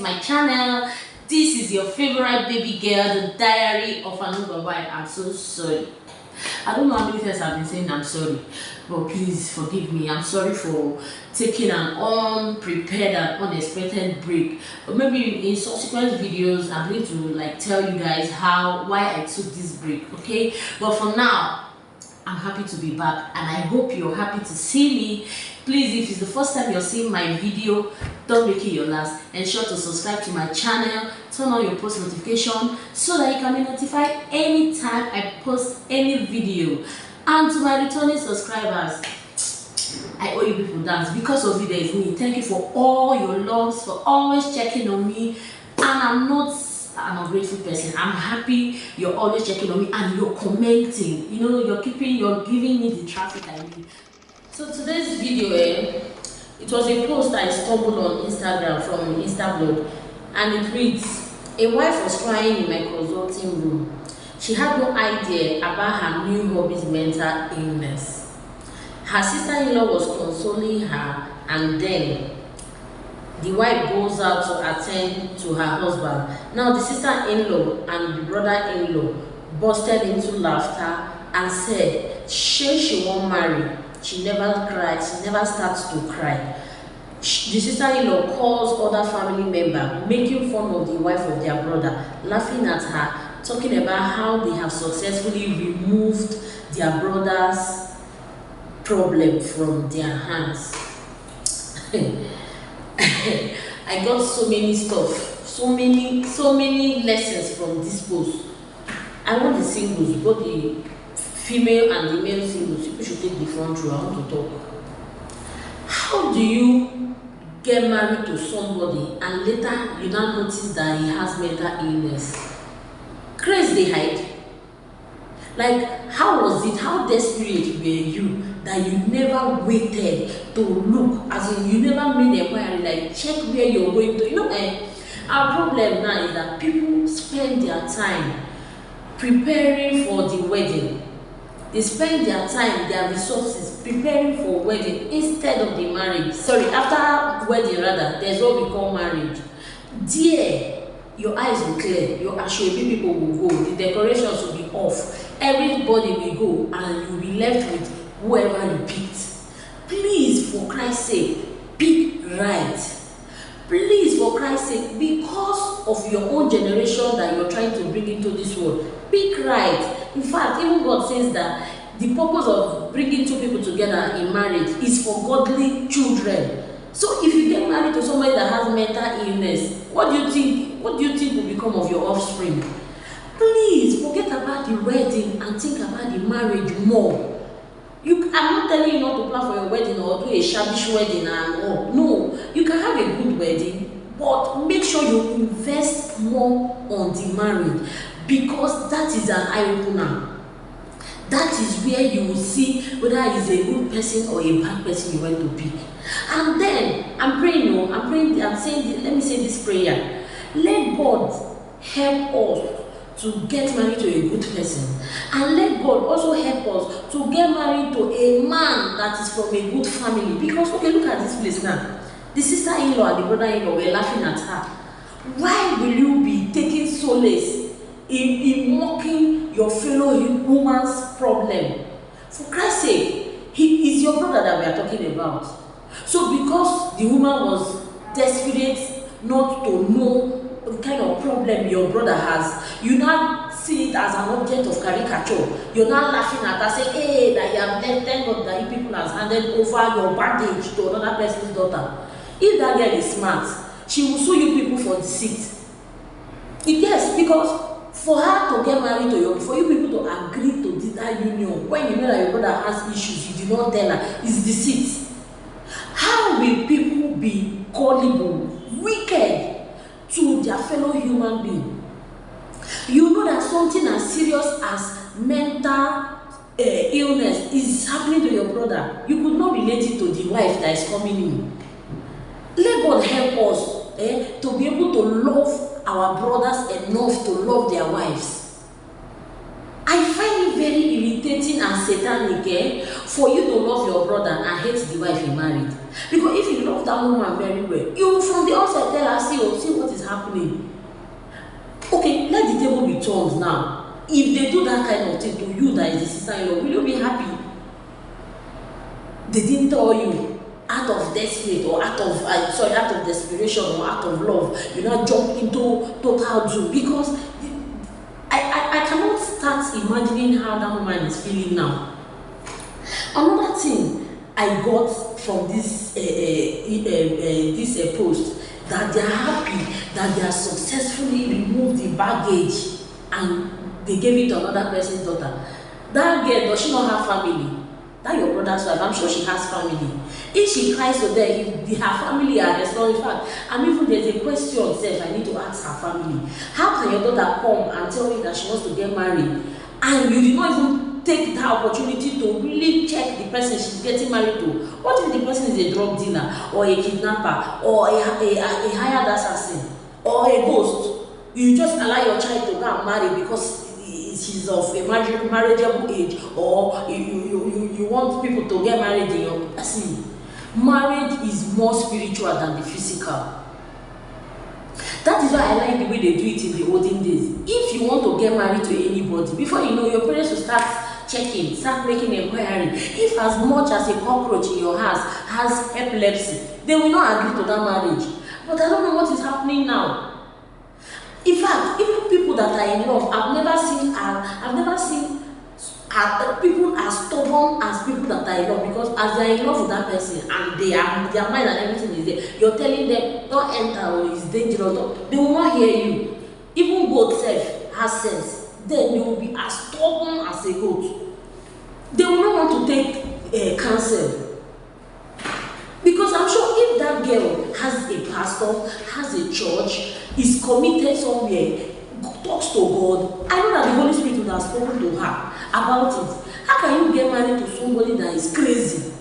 my channel. This is your favorite baby girl, the diary of an Wife. I'm so sorry. I don't know how many times I've been saying I'm sorry, but please forgive me. I'm sorry for taking an unprepared and unexpected break. But maybe in subsequent videos, I'm going to tell you guys why I took this break. Okay, but for now, I'm happy to be back, and I hope you're happy to see me. Please, if it's the first time you're seeing my video, don't make it your last. Ensure to subscribe to my channel, turn on your post notification so that you can be notified anytime I post any video. And to my returning subscribers, I owe you people dance. Because of you, there is me. Thank you for all your loves, for always checking on me. And I'm a grateful person. I'm happy you're always checking on me and you're commenting. You know, you're giving me the traffic I need. So today's video, it was a post I stumbled on Instagram from Instablog, and it reads: a wife was crying in my consulting room. She had no idea about her new hobby's mental illness. Her sister-in-law was consoling her, and then the wife goes out to attend to her husband. Now the sister-in-law and the brother-in-law busted into laughter and said she won't marry. She never cried. She never starts to cry. The sister-in-law calls other family member, making fun of the wife of their brother, laughing at her, talking about how they have successfully removed their brother's problem from their hands. I got so many stuff, so many lessons from this post. I want the singles, both the female and the male singles. People should take the front row. I want to talk. How do you get married to somebody and later you now notice that he has mental illness? Crazy they hide. Like, how was it? How desperate were you that you never waited to look, as in you never made inquiry, like check where you're going to? You know, our problem now is that people spend their time preparing for the wedding. They spend their time, their resources preparing for wedding instead of the marriage. Sorry, after wedding rather, there's what we call marriage. There, your eyes will clear, your Ashwebi people will go, the decorations will be off, everybody will go, and you'll be left with whoever you picked. Please, for Christ's sake, pick right. Please, for Christ's sake, because of your own generation that you're trying to bring into this world, pick right. In fact, even God says that the purpose of bringing two people together in marriage is for godly children. So if you get married to somebody that has mental illness, what do you think will become of your offspring? Please forget about the wedding and think about the marriage more. I'm not telling you not to plan for your wedding or do a shabbish wedding and all. No, you can have a good wedding, but make sure you invest more on the marriage, because that is an eye-opener. That is where you will see whether he's a good person or a bad person you want to pick. And then I'm saying, let me say this prayer. Let God help us to get married to a good person, and let God also help us to get married to a man that is from a good family. Because okay, look at this place now. The sister-in-law and the brother-in-law were laughing at her. Why will you be taking solace in mocking your fellow woman's problem? For Christ's sake, he is your brother that we are talking about. So because the woman was desperate not to know the kind of problem your brother has, you now see it as an object of caricature. You're not laughing at her, saying, hey, that you have left, thank God that you people have handed over your baggage to another person's daughter. If that girl is smart, she will sue you people for deceit. Yes, because for her to get married to you, for you people to agree to that union, when you know that your brother has issues, you did not tell her, is deceit. How will people be gullible, wicked to their fellow human being? You know that something as serious as mental illness is happening to your brother. You could not relate it to the wife that is coming in. Let God help us to be able to love our brothers enough to love their wives. I find it very irritating and satanic for you to love your brother and hate the wife you married. Because if you love that woman very well, you will from the outside tell her, see, oh, see what is happening. Okay, let the table be turned now. If they do that kind of thing to you that is the sister-in-law, will you be happy? They didn't tell you out of desperate or out of desperation or out of love, you now jump into total doom. Because I cannot start imagining how that woman is feeling now. Another thing I got from this post, that they are happy that they have successfully removed the baggage and they gave it to another person's daughter. That girl, does she not have family? That your brother's wife, I'm sure she has family. If she cries to them, if her family are responding, in fact, and even there's a question itself I need to ask her family. How can your daughter come and tell you that she wants to get married, and you did not even take that opportunity to really check the person she's getting married to? What if the person is a drug dealer, or a kidnapper, or a hired assassin, or a ghost? You just allow your child to go and marry because she's of a marriageable age, or you want people to get married in your... See, marriage is more spiritual than the physical. That is why I like the way they do it in the olden days. If you want to get married to anybody, before you know, your parents will start checking, start making inquiry. If as much as a cockroach in your house has epilepsy, they will not agree to that marriage. But I don't know what is happening now. In fact, even people that are in love, I've never seen people as stubborn as people that are in love, because as they are in love with that person and their mind and everything is there, you're telling them don't enter or it's dangerous. They will not hear you. Even goat self has sense. Then they will be as stubborn as a goat. They will not want to take counsel. Because I'm sure if that girl has a pastor, has a church, is committed somewhere, talks to God, I know that the Holy Spirit would have spoken to her about it. How can you get married to somebody that is crazy?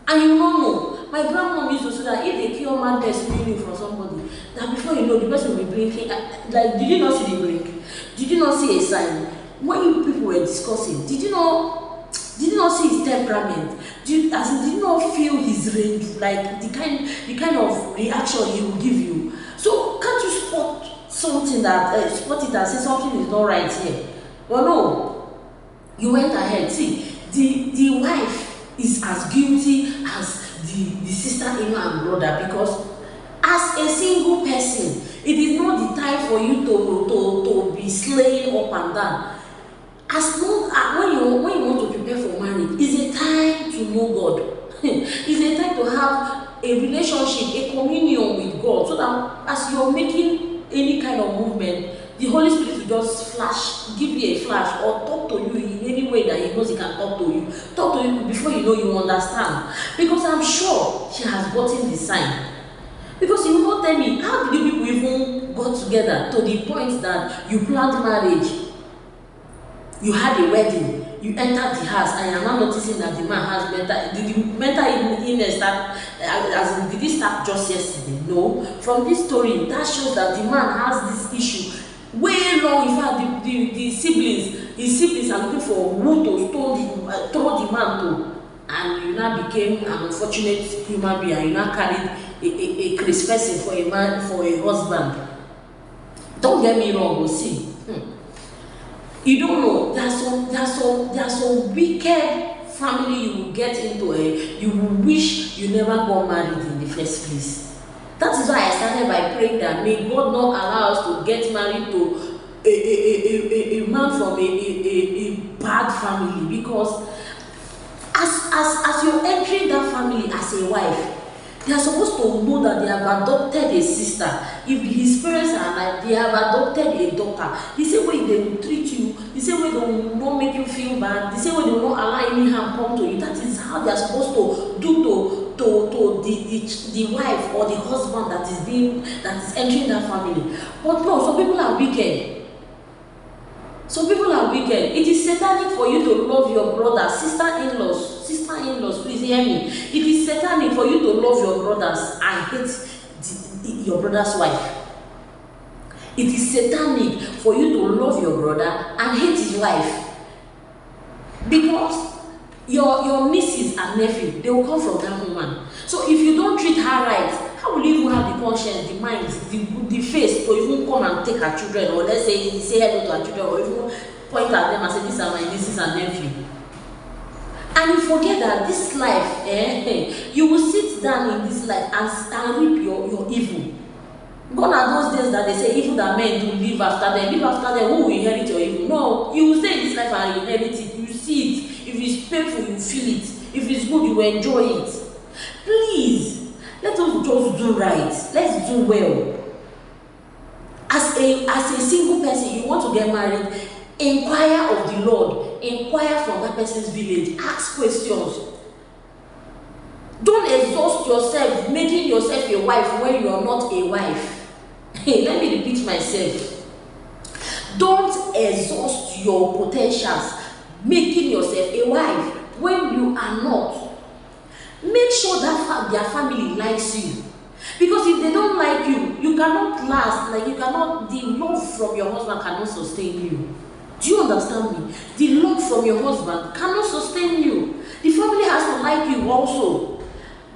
And you don't know. My grandmom used to say that if they kill madness really from somebody, that before you know, the person will be blinking. Like, did you not see the blink? Did you not see a sign? When you people were discussing, did you not see his temperament? Did you not feel his range, like the kind of reaction he will give you? So can't you spot something that spot it and say something is not right here? Well, no, you went ahead. See, the wife is as guilty as the sister-in-law and brother, because as a single person, it is not the time for you to be slaying up and down. As long as when you want to prepare for marriage, it's a time to know God. It's a time to have a relationship, a communion with God, so that as you're making any kind of movement, the Holy Spirit will just give you a flash, or talk to you in any way that He knows He can talk to you. Talk to you before you know you understand. Because I'm sure she has gotten the sign. Because you will not tell me, how did you people even got together to the point that you planned marriage? You had a wedding, you entered the house, and you're now noticing that the man has mental illness start, did it start just yesterday? No. From this story, that shows that the man has this issue way long. In fact, his siblings are looking for who to throw the man to. And you now became an unfortunate human being, and you now carried a crazy person for a man, for a husband. Don't get me wrong, we'll see. You don't know. There are some wicked family you will get into. You will wish you never got married in the first place. That is why I started by praying that may God not allow us to get married to a man from a bad family. Because as you're entering that family as a wife, they are supposed to know that they have adopted a sister. If his parents are alive, they have adopted a daughter. The same way they will treat you, the same way they will not make you feel bad, the same way they will not allow any harm come to you. That is how they are supposed to do to the wife or the husband that is entering that family. But no, some people are wicked. Some people are wicked. It is satanic for you to love your brother, sister-in-laws, please hear me. It is satanic for you to love your brothers and hate your brother's wife. It is satanic for you to love your brother and hate his wife. Because your nieces and nephew, they will come from that woman. So if you don't treat her right, how will you even have the conscience, the mind, the face to even come and take her children, or let's say hello to her children, or even point at them and say, these are my nieces and nephew? And you forget that this life, you will sit down in this life and reap your evil. Gone are those days that they say evil that men do, live after them. Live after them, who will inherit your evil? No, you will stay in this life and inherit it. You see it. If it's painful, you feel it. If it's good, you will enjoy it. Please, let us just do right. Let's do well. As a single person, you want to get married, inquire of the Lord. Inquire from that person's village. Ask questions. Don't exhaust yourself making yourself a wife when you are not a wife. Hey, let me repeat myself. Don't exhaust your potentials making yourself a wife when you are not. Make sure that their family likes you. Because if they don't like you, you cannot last. Like, you cannot, the love from your husband cannot sustain you. Do you understand me? The love from your husband cannot sustain you. The family has to like you also.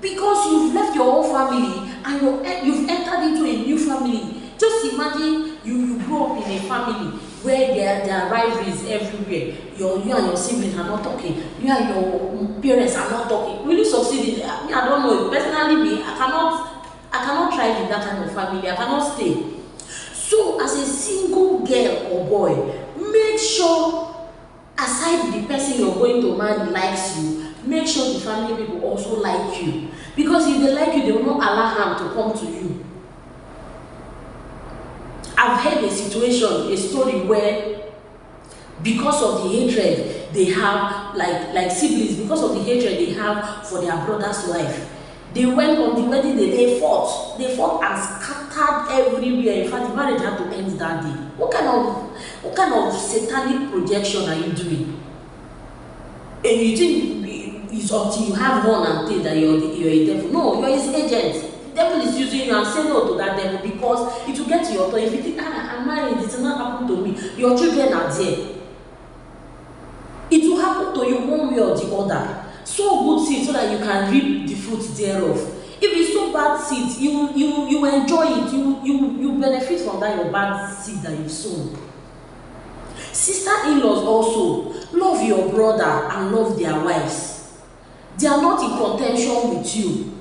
Because you've left your own family and you've entered into a new family. Just imagine you grow up in a family where there are rivalries everywhere. You and your siblings are not talking. You and your parents are not talking. Will you succeed in that? I don't know. Personally, me, I cannot thrive in that kind of family. I cannot stay. So, as a single girl or boy, make sure, aside the person you're going to marry likes you, make sure the family people also like you. Because if they like you, they will not allow harm to come to you. I've heard a story where, because of the hatred they have, like siblings, because of the hatred they have for their brother's wife, they went on the wedding day, they fought and scattered everywhere. In fact, the marriage had to end that day. What kind of satanic projection are you doing? And you think it's until you have one and think that you're a devil? No, you're his agent. The devil is using you, and say no to that devil, because it will get to your turn. If you think, I'm married, it will not happen to me, your children are there. It will happen to you one way or the other. Sow good seed so that you can reap the fruit thereof. If it's so bad seed, you enjoy it. You benefit from that your bad seed that you've sown. Sister-in-laws also, love your brother and love their wives. They are not in contention with you.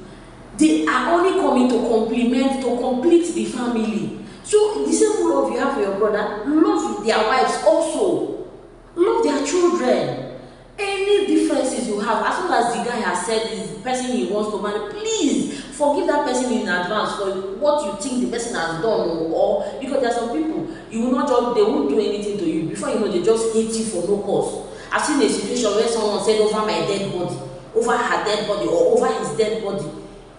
They are only coming to complement, to complete the family. So the same love you have for your brother, love their wives also. Love their children. Any differences you have, as long as the guy has said is the person he wants to marry, please forgive that person in advance for what you think the person has done, or because there are some people, you will not just, they won't do anything to you. Before you know, they just hate you for no cause. I've seen a situation where someone said over my dead body, over her dead body, or over his dead body,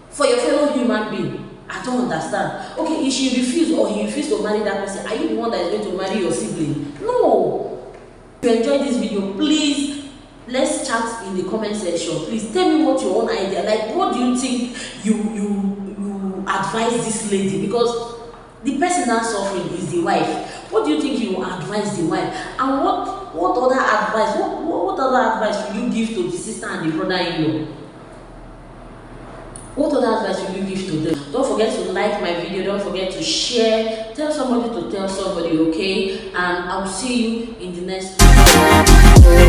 for your fellow human being. I don't understand. Okay, if she refused or he refused to marry that person, are you the one that is going to marry your sibling? No. If you enjoyed this video, please, let's chat in the comment section. Please tell me what your own idea, like what do you think you advise this lady, because the person that's suffering is the wife. What do you think you advise the wife, and what other advice, what other advice will you give to the sister and the brother-in-law? What other advice will you give to them? Don't forget to like my video, don't forget to share, tell somebody to tell somebody, okay? And I'll see you in the next video.